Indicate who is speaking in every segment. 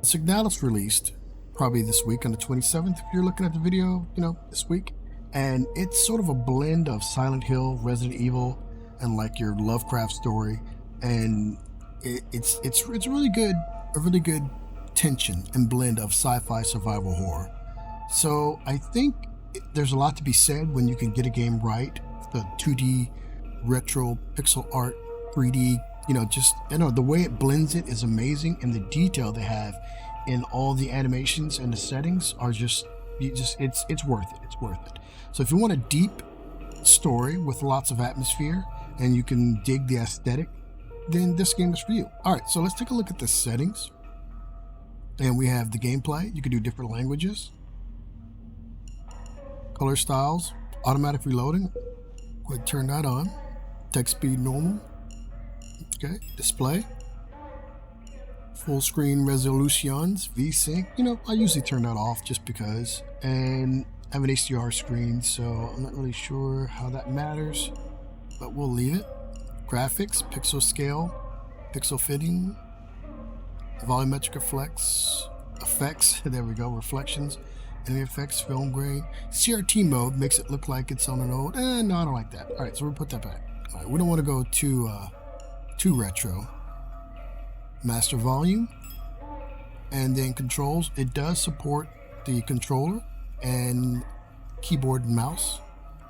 Speaker 1: Signalis released probably this week on the 27th, if you're looking at the video, this week. And it's sort of a blend of Silent Hill, Resident Evil, and like your Lovecraft story. And it's really good, a really good tension and blend of sci-fi survival horror. So I think there's a lot to be said when you can get a game right. The 2D retro pixel art, 3D, the way it blends it is amazing, and the detail they have in all the animations and the settings are it's worth it. It's worth it. So if you want a deep story with lots of atmosphere and you can dig the aesthetic, then this game is for you. All right, so let's take a look at the settings. And we have the gameplay. You can do different languages. Color styles, automatic reloading. Go ahead and turn that on. Text speed normal. Okay, display. Full screen resolutions, VSync. I usually turn that off just because. And I have an HDR screen, so I'm not really sure how that matters, but we'll leave it. Graphics, pixel scale, pixel fitting, volumetric effects, there we go, reflections, enemy effects, film grain. CRT mode makes it look like it's on an old, no, I don't like that. All right, so we'll put that back. All right, we don't want to go too retro. Master volume, and then controls. It does support the controller and keyboard and mouse.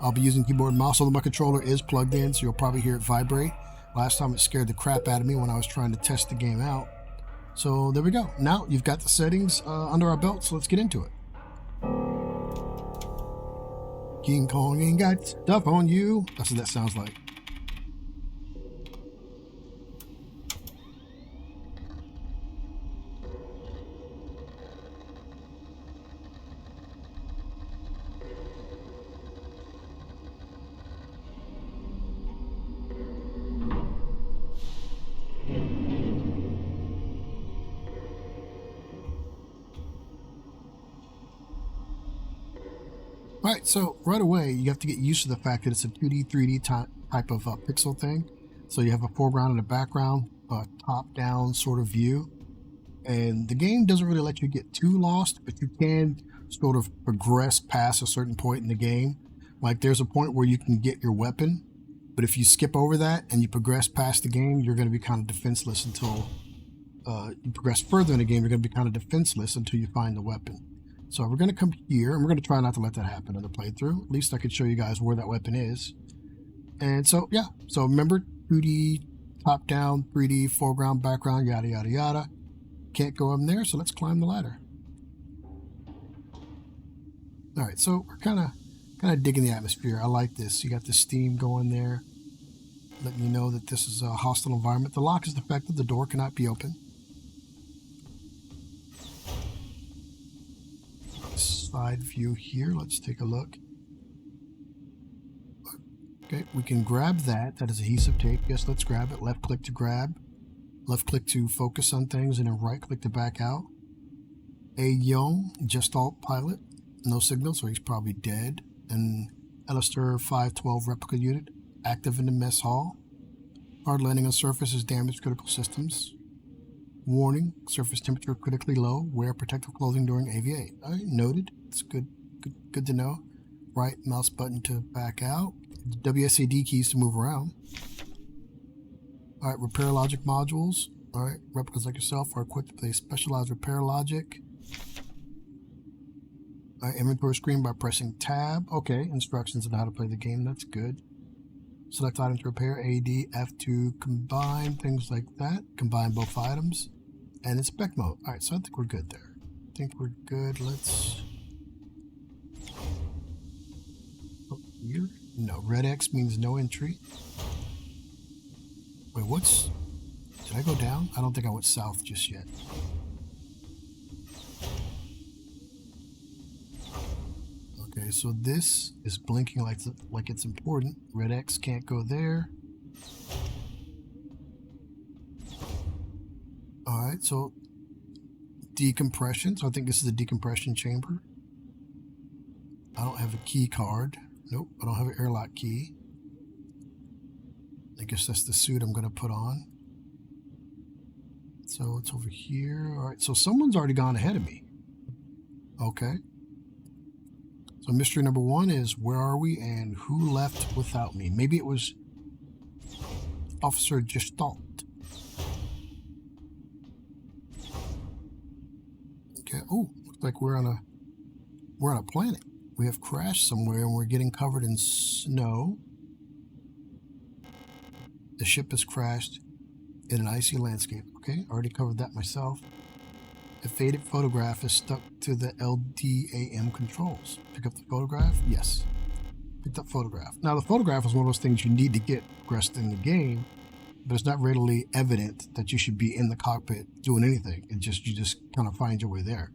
Speaker 1: I'll be using keyboard and mouse, although my controller is plugged in, so you'll probably hear it vibrate. Last time it scared the crap out of me when I was trying to test the game out. So there we go. Now you've got the settings under our belt, so let's get into it. King Kong ain't got stuff on you. That's what that sounds like. All right, so right away, you have to get used to the fact that it's a 2D, 3D type of pixel thing. So you have a foreground and a background, top-down sort of view. And the game doesn't really let you get too lost, but you can sort of progress past a certain point in the game. Like there's a point where you can get your weapon, but if you skip over that and you progress past the game, you're going to be kind of defenseless until you progress further in the game. You're going to be kind of defenseless until you find the weapon. So we're going to come here, and we're going to try not to let that happen in the playthrough. At least I could show you guys where that weapon is. And so, yeah. So remember, 2D, top-down, 3D, foreground, background, yada, yada, yada. Can't go up there, so let's climb the ladder. All right, so we're kind of digging the atmosphere. I like this. You got the steam going there, letting you know that this is a hostile environment. The lock is defective. The door cannot be opened. Side view here. Let's take a look. Okay, we can grab that. That is adhesive tape. Yes, let's grab it. Left click to grab. Left click to focus on things, and then right click to back out. A Young, Gestalt pilot. No signal, so he's probably dead. And Alistair 512 replica unit, active in the mess hall. Hard landing on surface has damaged critical systems. Warning, surface temperature critically low. Wear protective clothing during AV8. All right, noted. It's good to know. Right mouse button to back out. WSAD keys to move around. All right, repair logic modules. All right, replicas like yourself are equipped with a specialized repair logic. All right, inventory screen by pressing tab. Okay, instructions on how to play the game. That's good. Select item to repair, AD, F to combine, things like that. Combine both items. And inspect mode. All right, so I think we're good there. I think we're good. Let's... Oh, here? No, red X means no entry. Wait, what's... Did I go down? I don't think I went south just yet. Okay, so this is blinking like it's important. Red X can't go there. Alright, so decompression. So I think this is a decompression chamber. I don't have a key card. Nope, I don't have an airlock key. I guess that's the suit I'm going to put on. So it's over here. All right, so someone's already gone ahead of me. Okay. So mystery number one is, where are we and who left without me? Maybe it was Officer Gestalt. Okay. Oh, looks like we're on a planet. We have crashed somewhere and we're getting covered in snow. The ship has crashed in an icy landscape. Okay, already covered that myself. A faded photograph is stuck to the LDAM controls. Pick up the photograph? Yes. Picked up photograph. Now, the photograph is one of those things you need to get progressed in the game, but it's not readily evident that you should be in the cockpit doing anything. You just kind of find your way there.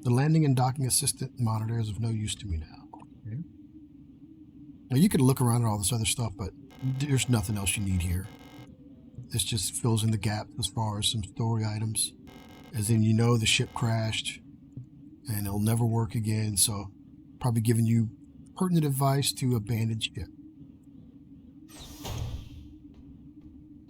Speaker 1: The landing and docking assistant monitor is of no use to me now. Okay. Now, you could look around at all this other stuff, but there's nothing else you need here. This just fills in the gap as far as some story items. As in, you know, the ship crashed and it'll never work again, so probably giving you pertinent advice to abandon ship.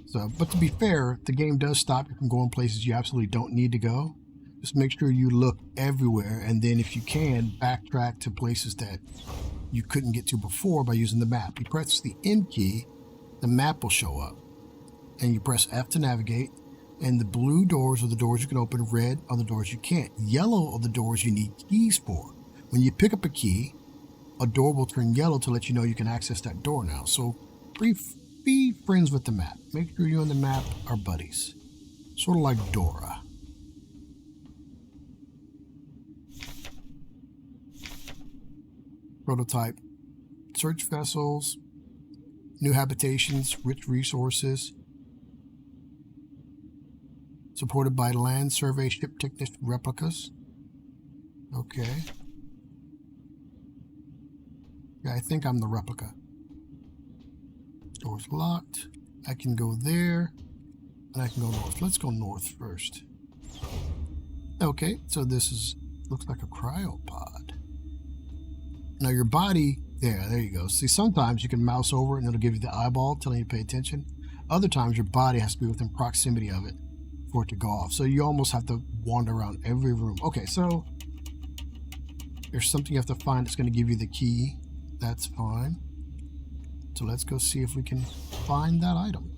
Speaker 1: So, but to be fair, the game does stop you from going places you absolutely don't need to go. Just make sure you look everywhere, and then if you can, backtrack to places that you couldn't get to before by using the map. You press the M key, the map will show up, and you press F to navigate. And the blue doors are the doors you can open, red are the doors you can't. Yellow are the doors you need keys for. When you pick up a key, a door will turn yellow to let you know you can access that door now. So be friends with the map. Make sure you and the map are buddies. Sort of like Dora. Prototype. Search vessels, new habitations, rich resources. Supported by land survey ship technician replicas. Okay. Yeah, I think I'm the replica. Door's locked. I can go there, and I can go north. Let's go north first. Okay, so this looks like a cryopod. Now your body, there you go. See, sometimes you can mouse over it and it'll give you the eyeball telling you to pay attention. Other times your body has to be within proximity of it for it to go off. So you almost have to wander around every room. Okay, so there's something you have to find that's going to give you the key. That's fine. So let's go see if we can find that item.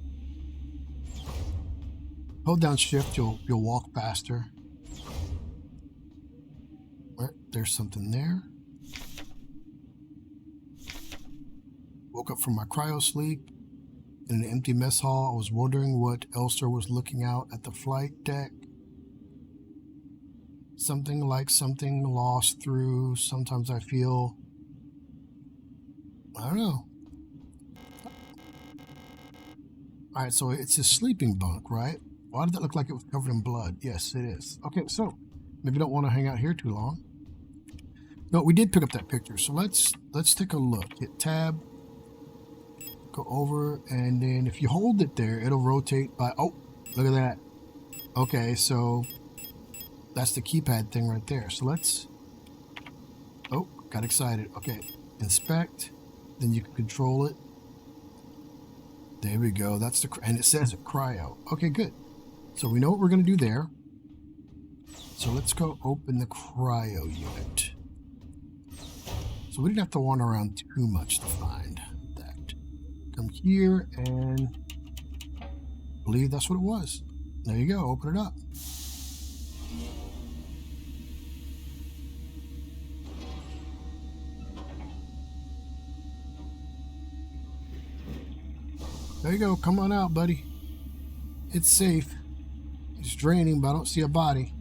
Speaker 1: Hold down shift, you'll walk faster. Right, there's something there. Woke up from my cryo sleep in an empty mess hall. I was wondering what Elster was looking out at the flight deck. Something like something lost through. Sometimes I feel, I don't know. Alright, so it's a sleeping bunk, right? Why did that look like it was covered in blood? Yes, it is. Okay, so maybe we don't want to hang out here too long. No, we did pick up that picture, so let's take a look. Hit tab. Go over, and then if you hold it there, it'll rotate by, oh, look at that. Okay, so that's the keypad thing right there. So let's, oh, got excited. Okay, inspect, then you can control it. There we go. That's and it says cryo. Okay, good. So we know what we're going to do there. So let's go open the cryo unit. So we didn't have to wander around too much to find that. Come here, and I believe that's what it was. There you go. Open it up. There you go. Come on out, buddy. It's safe. It's draining, but I don't see a body.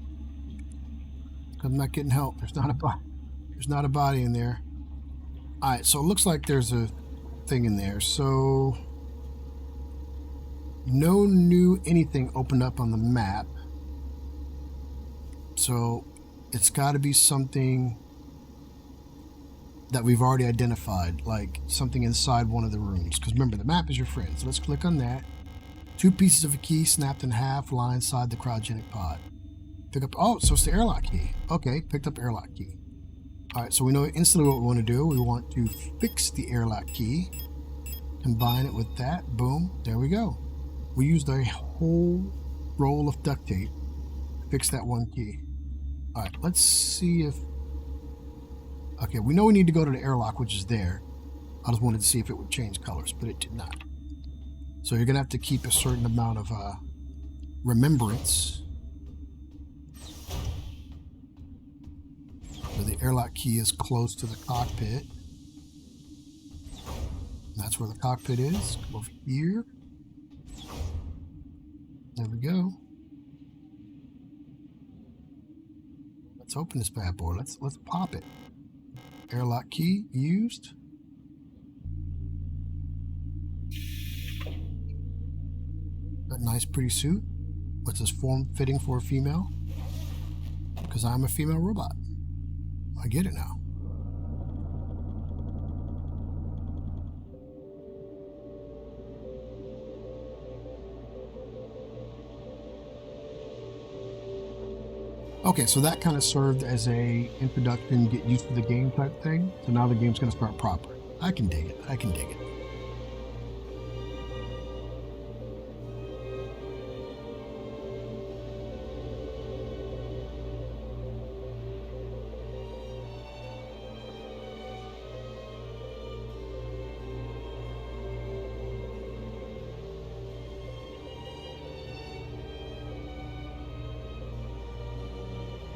Speaker 1: I'm not getting help. There's not a body. There's not a body in there. All right. So it looks like there's a thing in there. So no new anything opened up on the map. So it's got to be something that we've already identified, like something inside one of the rooms. Because remember, the map is your friend. So let's click on that. 2 pieces of a key snapped in half lie inside the cryogenic pod. Pick up, oh, so it's the airlock key. Okay, picked up airlock key. All right, so we know instantly what we want to do. We want to fix the airlock key. Combine it with that. Boom, there we go. We used a whole roll of duct tape. Fix that one key. Alright, let's see if... Okay, we know we need to go to the airlock, which is there. I just wanted to see if it would change colors, but it did not. So you're going to have to keep a certain amount of remembrance. So the airlock key is close to the cockpit. That's where the cockpit is. Come over here. There we go. Let's open this bad boy. Let's pop it. Airlock key used. That nice pretty suit. What's this form fitting for a female? Because I'm a female robot. I get it now. Okay, so that kind of served as a introduction, get used to the game type thing. So now the game's going to start proper. I can dig it. I can dig it.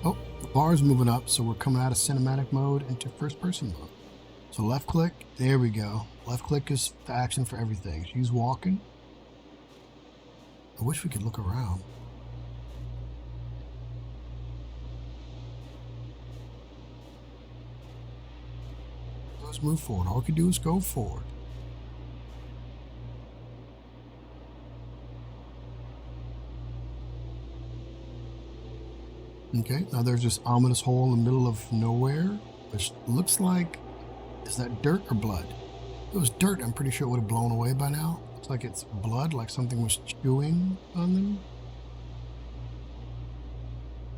Speaker 1: Oh, the bar's moving up, so we're coming out of cinematic mode into first person mode. So left click, there we go. Left click is the action for everything. She's walking. I wish we could look around. Let's move forward. All we can do is go forward. Okay, now there's this ominous hole in the middle of nowhere, which looks like, is that dirt or blood? If it was dirt, I'm pretty sure it would have blown away by now. Looks like it's blood, like something was chewing on them.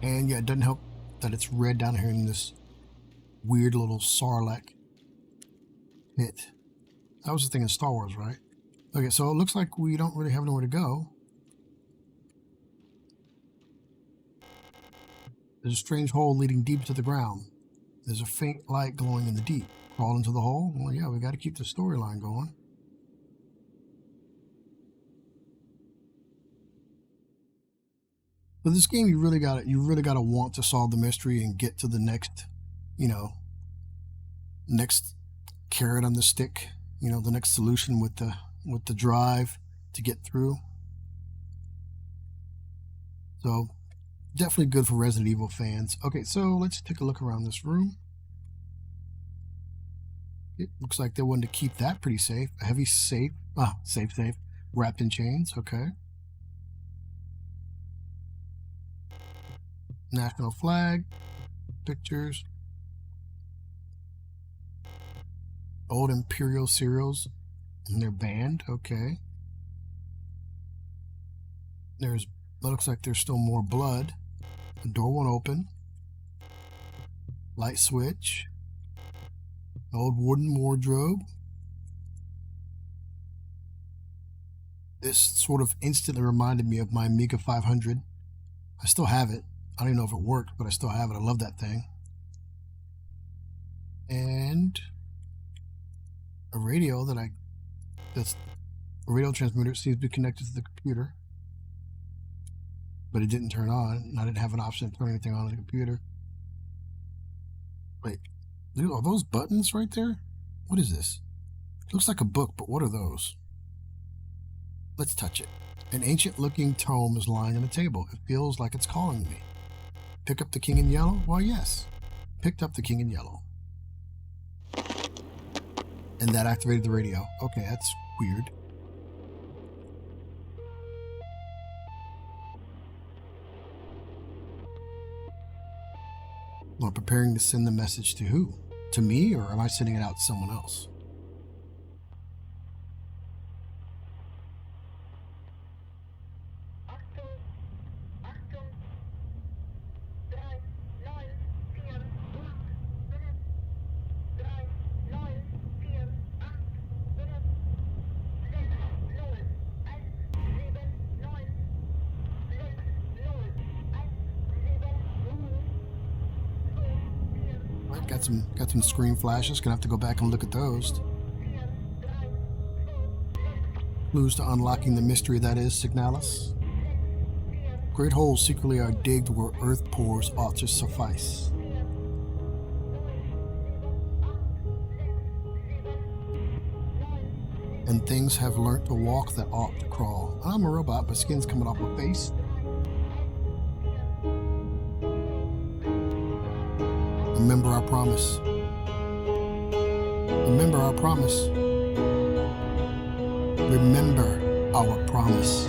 Speaker 1: And yeah, it doesn't help that it's red down here in this weird little Sarlacc pit. That was the thing in Star Wars, right? Okay, so it looks like we don't really have nowhere to go. There's a strange hole leading deep to the ground. There's a faint light glowing in the deep. Crawl into the hole? Well, yeah, we got to keep the storyline going. For this game, you really gotta want to solve the mystery and get to the next, next carrot on the stick. The next solution with the drive to get through. So. Definitely good for Resident Evil fans. Okay, so let's take a look around this room. It looks like they wanted to keep that pretty safe. A heavy safe. Safe. Wrapped in chains. Okay. National flag. Pictures. Old Imperial cereals. And they're banned. Okay. Looks like there's still more blood. The door won't open. Light switch. Old wooden wardrobe. This sort of instantly reminded me of my Amiga 500. I still have it. I don't even know if it worked, but I still have it. I love that thing. And a radio that's a radio transmitter seems to be connected to the computer. But it didn't turn on, and I didn't have an option to turn anything on the computer. Wait, are those buttons right there? What is this? It looks like a book, but what are those? Let's touch it. An ancient-looking tome is lying on the table. It feels like it's calling me. Pick up the King in Yellow? Well, yes. Picked up the King in Yellow. And that activated the radio. Okay, that's weird. Well, preparing to send the message to who? To me, or am I sending it out to someone else? Right, got some screen flashes. Gonna have to go back and look at those. Clues to unlocking the mystery that is Signalis. Great holes secretly are digged where earth pores ought to suffice. And things have learnt to walk that ought to crawl. I'm a robot, my skin's coming off my face. Remember our promise. Remember our promise. Remember our promise.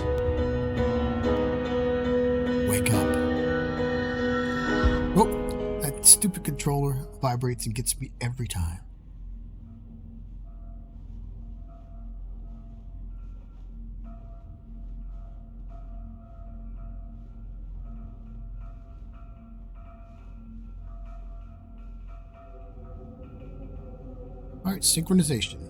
Speaker 1: Wake up. Oh, that stupid controller vibrates and gets me every time. All right, synchronization.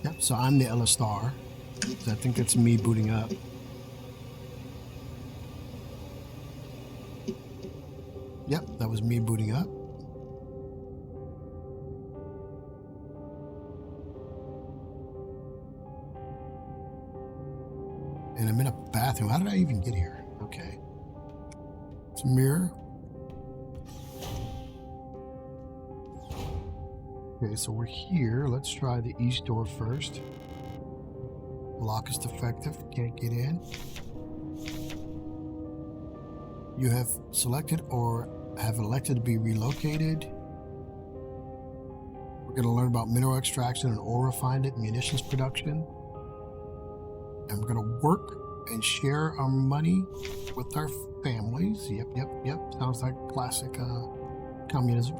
Speaker 1: Yep, so I'm the Ella Star. So I think that's me booting up. Yep, that was me booting up. And I'm in a bathroom. How did I even get here? Okay. It's a mirror. Okay, so we're here. Let's try the east door first. Lock is defective. Can't get in. You have selected or have elected to be relocated. We're going to learn about mineral extraction and ore refinement, munitions production. And we're going to work and share our money with our families. Yep. Sounds like classic communism.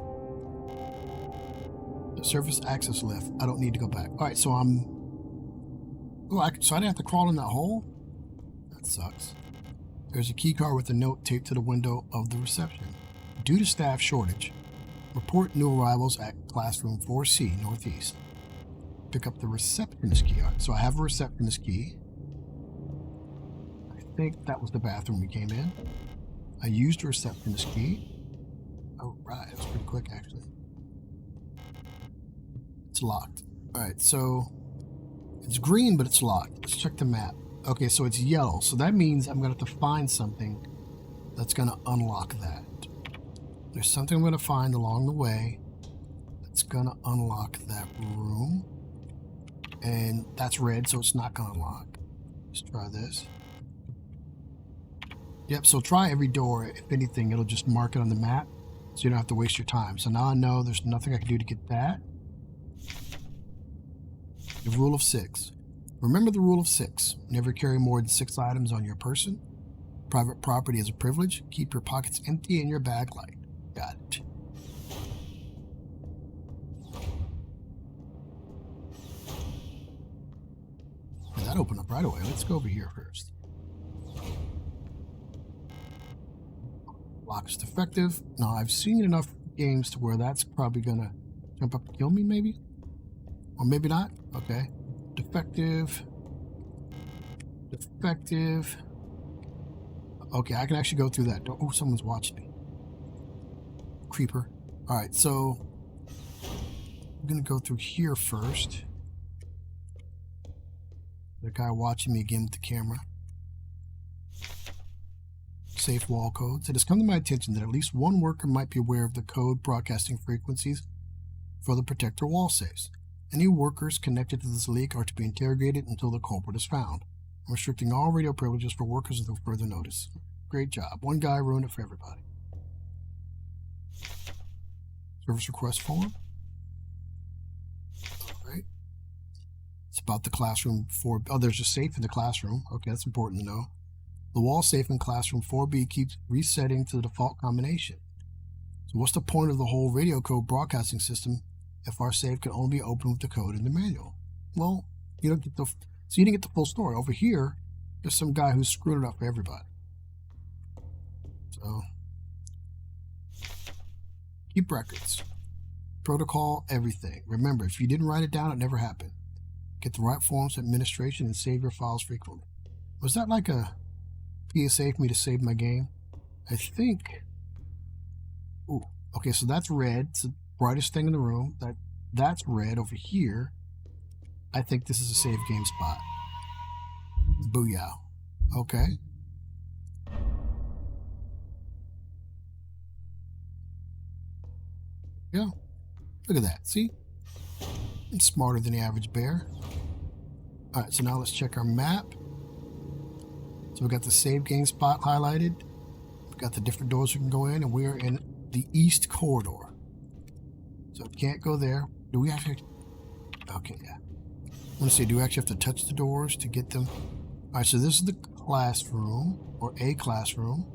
Speaker 1: The surface access lift. I don't need to go back. All right, so I'm... Oh, so I didn't have to crawl in that hole? That sucks. There's a key card with a note taped to the window of the reception. Due to staff shortage, report new arrivals at classroom 4C Northeast. Pick up the receptionist key. All right, so I have a receptionist key. I think that was the bathroom we came in. I used a receptionist key. Oh, right. That was pretty quick, actually. It's locked. All right, so it's green, but it's locked. Let's check the map. Okay, so it's yellow. So that means I'm going to have to find something that's going to unlock that. There's something I'm going to find along the way that's going to unlock that room. And that's red, so it's not going to unlock. Let's try this. Yep, so try every door. If anything, it'll just mark it on the map, so you don't have to waste your time. So now I know there's nothing I can do to get that. The rule of 6. Remember the rule of 6. Never carry more than 6 items on your person. Private property is a privilege. Keep your pockets empty and your bag light. Got it. And that opened up right away. Let's go over here first. Lock is defective. Now, I've seen enough games to where that's probably going to jump up and kill me, maybe? Or maybe not. Okay. Defective. Defective. Okay, I can actually go through that. Oh, someone's watching me. Creeper. Alright, so I'm going to go through here first. The guy watching me again with the camera. Safe wall codes. It has come to my attention that at least one worker might be aware of the code broadcasting frequencies for the protector wall safes. Any workers connected to this leak are to be interrogated until the culprit is found. I'm restricting all radio privileges for workers until further notice. Great job. One guy ruined it for everybody. Service request form. Alright. It's about the classroom 4. Oh, there's a safe in the classroom. Okay, that's important to know. The wall safe in classroom 4B keeps resetting to the default combination. So what's the point of the whole radio code broadcasting system if our safe can only be opened with the code in the manual? Well, you don't get the... So you didn't get the full story. Over here, there's some guy who's screwed it up for everybody. So, keep records. Protocol, everything. Remember, if you didn't write it down, it never happened. Get the right forms to administration and save your files frequently. Was that like a PSA for me to save my game. I think. Ooh, okay, so that's red. It's the brightest thing in the room. That's red over here. I think this is a save game spot. Booyah. Okay. Yeah. Look at that. See? I'm smarter than the average bear. Alright, so now let's check our map. So we got the save game spot highlighted. We've got the different doors we can go in, and we are in the east corridor. So we can't go there. Do we actually... Okay, yeah. I want to say, do we actually have to touch the doors to get them? Alright, so this is the classroom, or a classroom.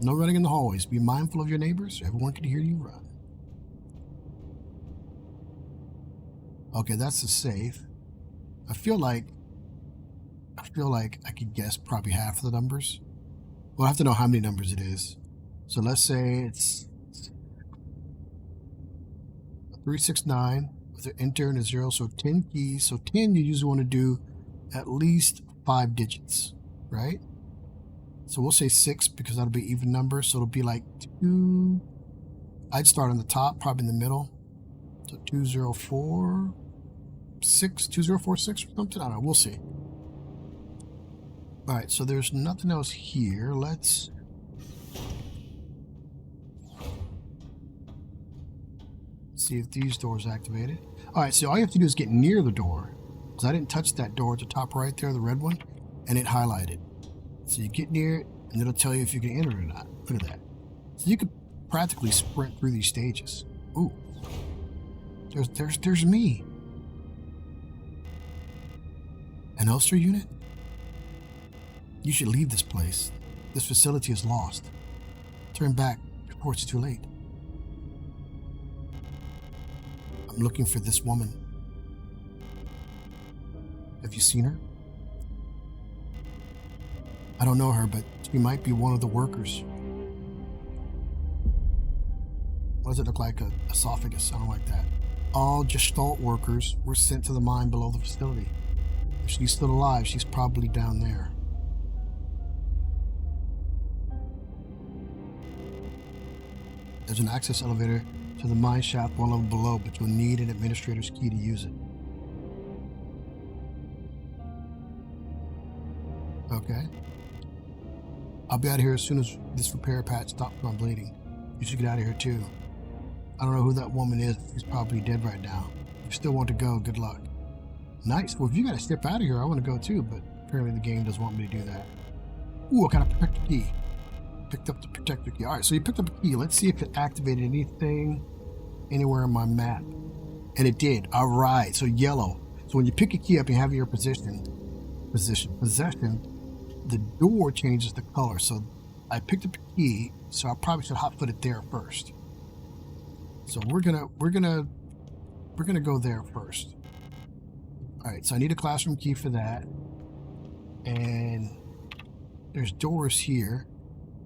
Speaker 1: No running in the hallways. Be mindful of your neighbors. Everyone can hear you run. Okay, that's the safe. I feel like I could guess probably half of the numbers. We'll have to know how many numbers it is. So let's say it's 369 with an enter and a 0, so 10 keys. So 10 you usually want to do at least 5 digits, right? So we'll say 6 because that'll be even number. So it'll be like 2. I'd start on the top, probably in the middle. So 2046, 2046 or something. I don't know. We'll see. All right. So there's nothing else here. Let's see if these doors activated. All right. So all you have to do is get near the door, because I didn't touch that door at the top right there, the red one, and it highlighted. So you get near it, and it'll tell you if you can enter it or not. Look at that. So you could practically sprint through these stages. Ooh. There's me. An Ulster unit? You should leave this place. This facility is lost. Turn back before it's too late. I'm looking for this woman. Have you seen her? I don't know her, but she might be one of the workers. What does it look like? An esophagus? Something like that. All Gestalt workers were sent to the mine below the facility. If she's still alive, she's probably down there. There's an access elevator to the mine shaft one level below, but you'll need an administrator's key to use it. Okay. I'll be out of here as soon as this repair patch stops my bleeding. You should get out of here too. I don't know who that woman is. She's probably dead right now. If you still want to go, good luck. Nice. Well, if you gotta step out of here, I want to go too, but apparently the game doesn't want me to do that. Ooh, I got a protector key. Picked up the protector key. Alright, so you picked up a key. Let's see if it activated anything anywhere on my map. And it did. Alright, so yellow. So when you pick a key up and have your possession, the door changes the color. So I picked up a key, so I probably should hot foot it there first. So we're gonna go there first. Alright, so I need a classroom key for that. And there's doors here.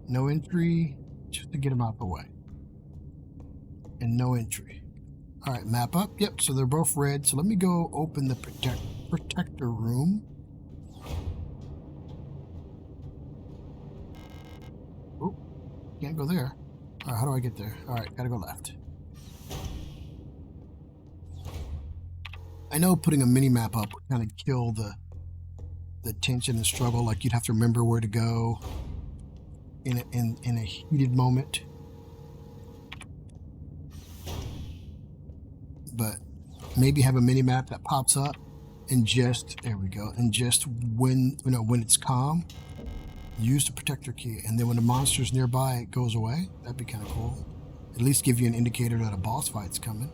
Speaker 1: No entry, just to get them out the way. And no entry. Alright, map up. Yep, so they're both red. So let me go open the protector room. Oh, can't go there. Alright, how do I get there? Alright, gotta go left. I know putting a mini-map up would kind of kill the tension and struggle. Like, you'd have to remember where to go in a heated moment. But maybe have a mini-map that pops up and just, there we go, and just when it's calm, use the protector key, and then when the monster's nearby, it goes away. That'd be kind of cool. At least give you an indicator that a boss fight's coming.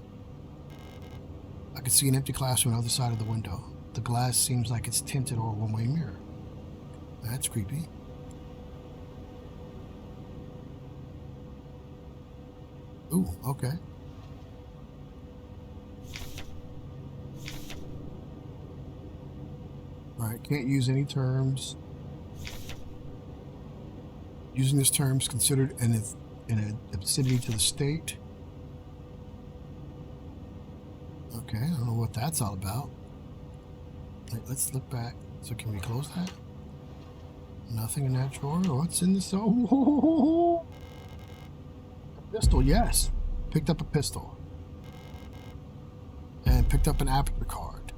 Speaker 1: I can see an empty classroom on the other side of the window. The glass seems like it's tinted or a one-way mirror. That's creepy. Ooh, okay. Alright, can't use any terms. Using this term is considered in a vicinity to the state. Okay, I don't know what that's all about. Let's look back. So can we close that? Nothing in that drawer. What's in this? Oh, a pistol, yes. Picked up a pistol. And picked up an aperture card.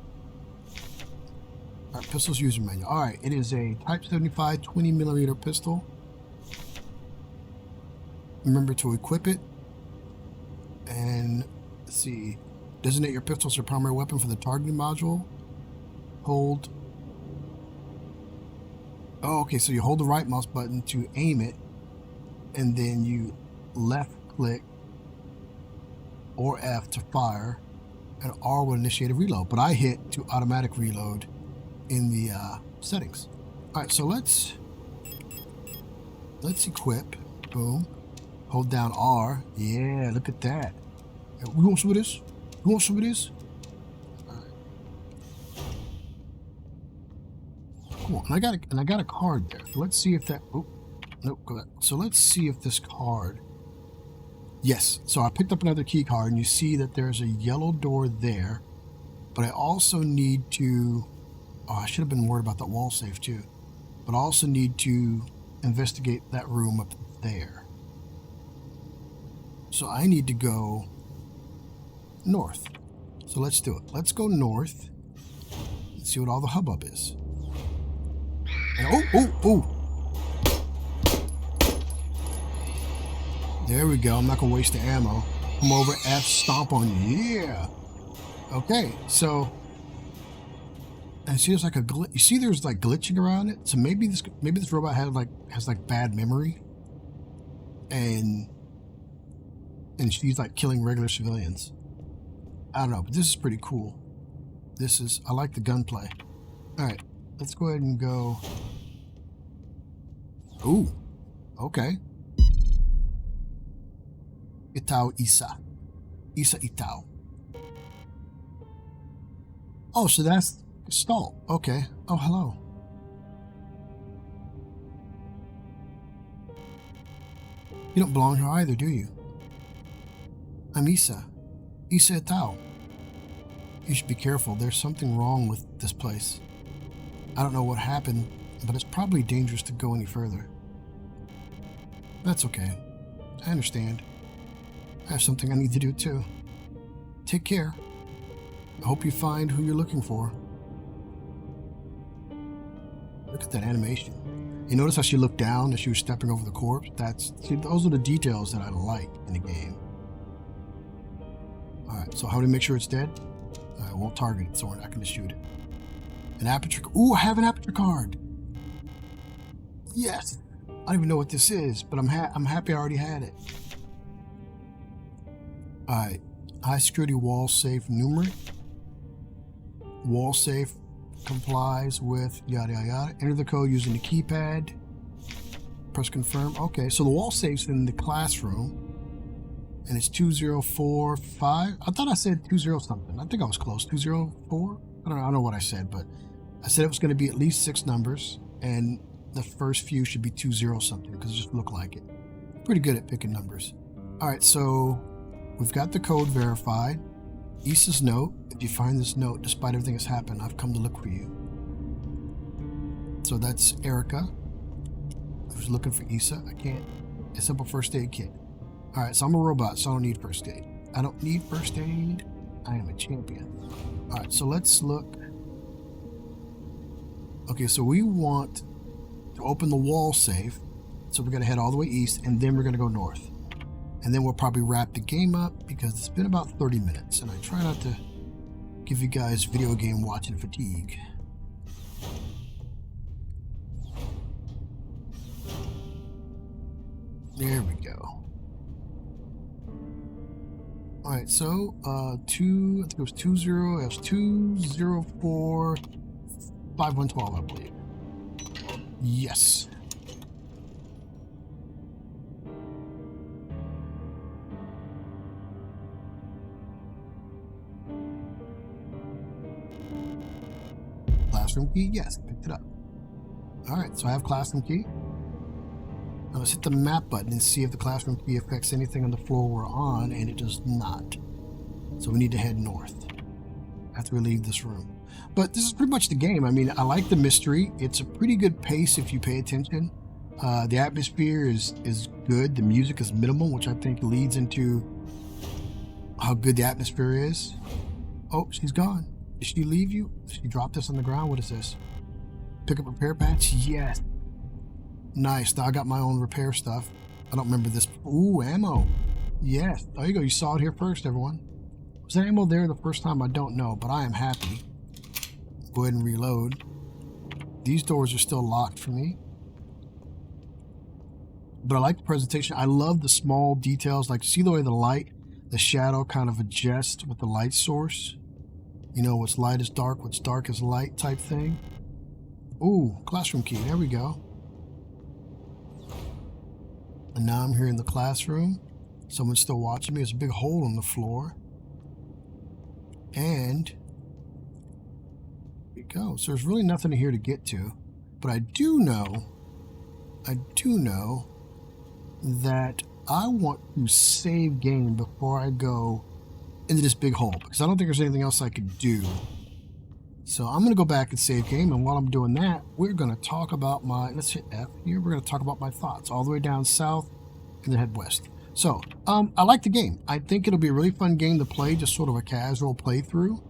Speaker 1: Alright, pistol's user manual. Alright, it is a Type 75 20mm pistol. Remember to equip it. And let's see. Designate your pistol as your primary weapon for the targeting module. Hold. Oh, okay, so you hold the right mouse button to aim it, and then you left click or F to fire, and R will initiate a reload. But I hit to automatic reload in the settings. All right, so let's equip. Boom. Hold down R. Yeah, look at that. We want some of this? You want some of this? Cool. And I got a card there. Let's see if that. Oh, nope. Go ahead. So let's see if this card. Yes. So I picked up another key card, and you see that there's a yellow door there. But I also need to. Oh, I should have been worried about that wall safe too. But I also need to investigate that room up there. So I need to go north. So let's do it. Let's go north and see what all the hubbub is. And oh. There we go. I'm not going to waste the ammo. Come over, F, stomp on you. Yeah. Okay, so and see there's like a glitch. You see there's like glitching around it. So maybe this robot has bad memory. And she's like killing regular civilians. I don't know, but this is pretty cool. I like the gunplay. Alright, let's go ahead and go. Ooh, okay. Itao Isa. Isa Itao. Oh, so that's Stall. Okay. Oh, hello. You don't belong here either, do you? I'm Isa. Isa Itao. You should be careful. There's something wrong with this place. I don't know what happened, but it's probably dangerous to go any further. That's okay. I understand. I have something I need to do too. Take care. I hope you find who you're looking for. Look at that animation. You notice how she looked down as she was stepping over the corpse? Those are the details that I like in the game. Alright, so how do we make sure it's dead? I won't target it, so we're not going to shoot it. An aperture. Ooh, I have an aperture card. Yes. I don't even know what this is, but I'm happy I already had it. Alright. High security wall safe numeric. Wall safe complies with yada yada yada. Enter the code using the keypad. Press confirm. Okay, so the wall safe's in the classroom. And it's 2045. I thought I said 20 something. I think I was close. 204? I don't know what I said, but I said it was going to be at least 6 numbers, and the first few should be 20 something because it just looked like it. Pretty good at picking numbers. All right, so we've got the code verified. Issa's note. If you find this note, despite everything that's happened, I've come to look for you. So that's Erica, who's looking for Issa. I can't. A simple first aid kit. All right, so I'm a robot, so I don't need first aid. I don't need first aid. I am a champion. All right, so let's look. Okay, so we want to open the wall safe. So we're going to head all the way east, and then we're going to go north. And then we'll probably wrap the game up because it's been about 30 minutes, and I try not to give you guys video game watching fatigue. There we go. Alright, so I think it was 204 5112, I believe. Yes. Classroom key? Yes, I picked it up. Alright, so I have classroom key. Now let's hit the map button and see if the classroom key affects anything on the floor we're on, and it does not. So we need to head north after we leave this room. But this is pretty much the game. I mean, I like the mystery. It's a pretty good pace if you pay attention. The atmosphere is good. The music is minimal, which I think leads into how good the atmosphere is. Oh, she's gone. Did she leave you? Did she drop this on the ground? What is this? Pick up repair patch? Yes. Nice. Now I got my own repair stuff. I don't remember this. Ooh, ammo. Yes. There you go. You saw it here first, everyone. Was that ammo there the first time? I don't know, but I am happy. Go ahead and reload. These doors are still locked for me. But I like the presentation. I love the small details. Like, see the way the shadow kind of adjusts with the light source? You know, what's light is dark, what's dark is light type thing. Ooh, classroom key. There we go. And now I'm here in the classroom. Someone's still watching me. There's a big hole in the floor. And there we go. So there's really nothing here to get to. But I do know that I want to save game before I go into this big hole, because I don't think there's anything else I could do. So I'm going to go back and save game, and while I'm doing that, we're going to talk about let's hit F here, we're going to talk about my thoughts all the way down south and then head west. So, I like the game. I think it'll be a really fun game to play, just sort of a casual playthrough.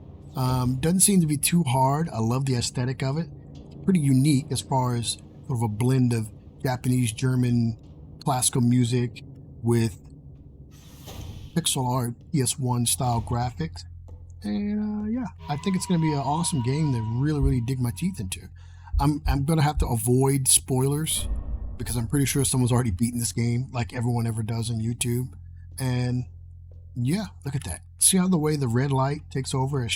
Speaker 1: Doesn't seem to be too hard. I love the aesthetic of it. It's pretty unique as far as sort of a blend of Japanese, German, classical music with pixel art PS1 style graphics. And yeah, I think it's going to be an awesome game to really dig my teeth into. I'm going to have to avoid spoilers because I'm pretty sure someone's already beaten this game like everyone ever does on YouTube. And yeah, look at that. See how the way the red light takes over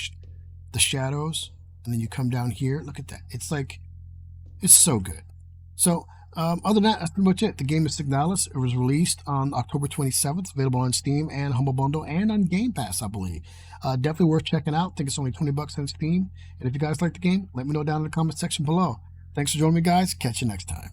Speaker 1: the shadows, and then you come down here. Look at that. It's like, it's so good. So other than that, that's pretty much it. The game is Signalis. It was released on October 27th, available on Steam and Humble Bundle and on Game Pass, I believe. Definitely worth checking out. I think it's only $20 on Steam. And if you guys like the game, let me know down in the comment section below. Thanks for joining me, guys. Catch you next time.